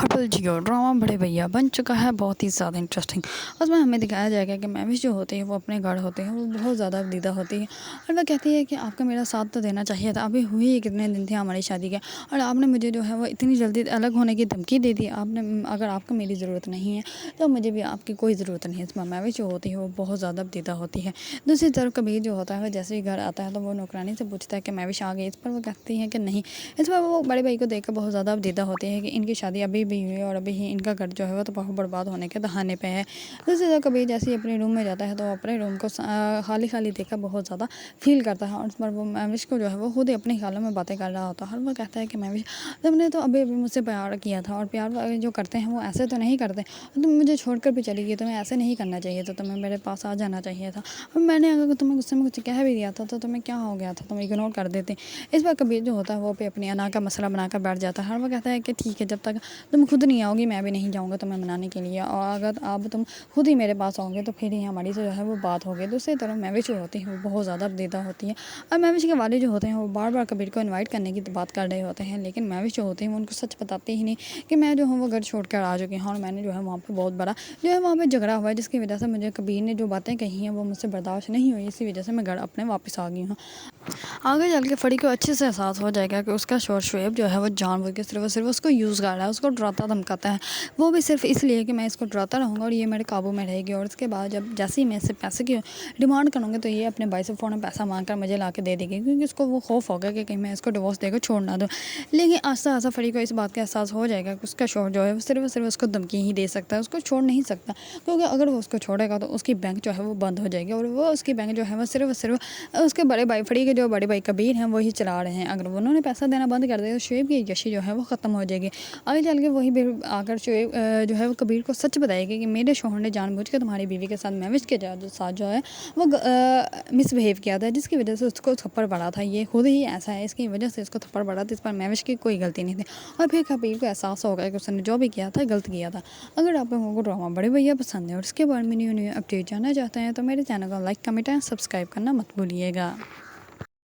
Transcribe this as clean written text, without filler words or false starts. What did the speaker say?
Herbal जियो drama बड़े भैया बन चुका है बहुत ही ज़्यादा इंटरेस्टिंग। उसमें हमें दिखाया जाएगा कि महविश जो होते हैं वो अपने घर होते हैं वो बहुत ज़्यादा दीदा होती है और वह कहती है कि आपका मेरा साथ तो देना चाहिए था, अभी हुई ही कितने दिन थे हमारी शादी के और आपने मुझे जो है वो इतनी जल्दी अलग होने की धमकी दे दी। आपने अगर आपको मेरी ज़रूरत नहीं है तो मुझे भी आपकी कोई ज़रूरत नहीं है। इसमें महविश जो होती है वो बहुत ज़्यादा दीदा होती है। दूसरी तरफ कबीर जो होता है वह जैसे ही घर आता है तो वो नौकरानी से पूछता है कि महविश आ गई। इस पर वो कहती है कि नहीं। इस पर वो बड़े भाई को देखकर बहुत ज़्यादा दीदा होती है कि इनकी शादी अभी भी हुई है और अभी ही इनका घर जो है वो तो बहुत बर्बाद होने के दहाने पे है। दूसरी तरफ कबीर जैसे ही अपने रूम में जाता है तो अपने रूम को खाली खाली देखकर बहुत ज़्यादा फील करता है और उस पर वो महविश को जो है वो खुद ही अपने ख्यालों में बातें कर रहा होता है और वो कहता है कि महविश तुमने तो अभी अभी मुझसे प्यार किया था और प्यार जो करते हैं वो ऐसे तो नहीं करते। तुम मुझे छोड़कर भी चली गई, तुम्हें ऐसे नहीं करना चाहिए था, तुम्हें मेरे पास आ जाना चाहिए था और मैंने अगर तुम्हें गुस्से में कुछ कह भी दिया था तो तुम्हें क्या हो गया था, तुम इग्नोर कर देते। इस बार कबीर जो होता है वो पे अपनी अना का मसला बनाकर बैठ जाता है और वो कहता है कि ठीक है, जब तक तुम खुद नहीं आओगी मैं भी नहीं जाऊँगा तुम्हें मनाने के लिए और अगर अब तुम खुद ही मेरे पास आओगे तो फिर ही हमारी जो है वो बात होगी। दूसरी तरफ महविश जो होती है वो बहुत ज़्यादा दीदा होती है और महविश के वालिद जो होते हैं वो बार बार कबीर को इन्वाइट करने की बात कर रहे होते हैं, लेकिन महविश जो होते हैं वो उनको सच बताते ही नहीं कि मैं जो हूँ वो घर छोड़ कर आ चुकी हूँ और मैंने जो है वहाँ पर बहुत बड़ा जो है वहाँ पर झगड़ा हुआ है जिसकी वजह से मुझे कबीर ने जो बातें कही हैं वो मुझसे बर्दाश्त नहीं हुई, इसी वजह से मैं घर अपने वापस आ गई हूँ। आगे चल के फड़ी को अच्छे से एहसास हो जाएगा कि उसका शोर शुएब जो है वो जानबूझ के सिर्फ उसको यूज़ कर रहा है, उसको डराता धमकाता है, वो भी सिर्फ इसलिए कि मैं इसको डराता रहूँगा और ये मेरे काबू में रहेगी और उसके बाद जब जैसे ही मैं इससे पैसे की डिमांड करूँगी तो ये अपने भाई से फ़ौरन पैसा मांग कर मुझे ला के दे देगी, क्योंकि उसको वो खौफ होगा कि कहीं मैं इसको डिवोर्स देकर छोड़ ना दूँ। लेकिन आस्ता आस्ता फड़ी को इस बात का एहसास हो जाएगा कि उसका शोर जो है वो सिर्फ उसको धमकी ही दे सकता है, उसको छोड़ नहीं सकता, क्योंकि अगर वो उसको छोड़ेगा तो उसकी बैंक जो है वो बंद हो जाएगी और वो उसकी बैंक जो है वो सिर्फ उसके बड़े भाई फड़ी के जो बड़े भाई कबीर हैं वही चला रहे हैं। अगर उन्होंने पैसा देना बंद कर दिया तो शुएब की यशी जो है वो ख़त्म हो जाएगी। आगे चल के वही आकर शुएब जो है वो कबीर को सच बताएगी कि मेरे शौहर ने जानबूझ के तुम्हारी बीवी के साथ महविश के साथ जो है वो मिसबिहेव किया था, जिसकी वजह से उसको थप्पड़ पड़ा था। ये खुद ही ऐसा है, इसकी वजह से इसको थप्पड़ पड़ा था, इस पर महविश की कोई गलती नहीं थी। और फिर कबीर को एहसास हो गया कि उसने जो भी किया था गलत किया था। अगर आप लोगों को ड्रामा बड़े भैया पसंद है और इसके बारे में न्यू अपडेट जानना चाहते हैं तो मेरे चैनल को लाइक कमेंट एंड सब्सक्राइब करना मत भूलिएगा।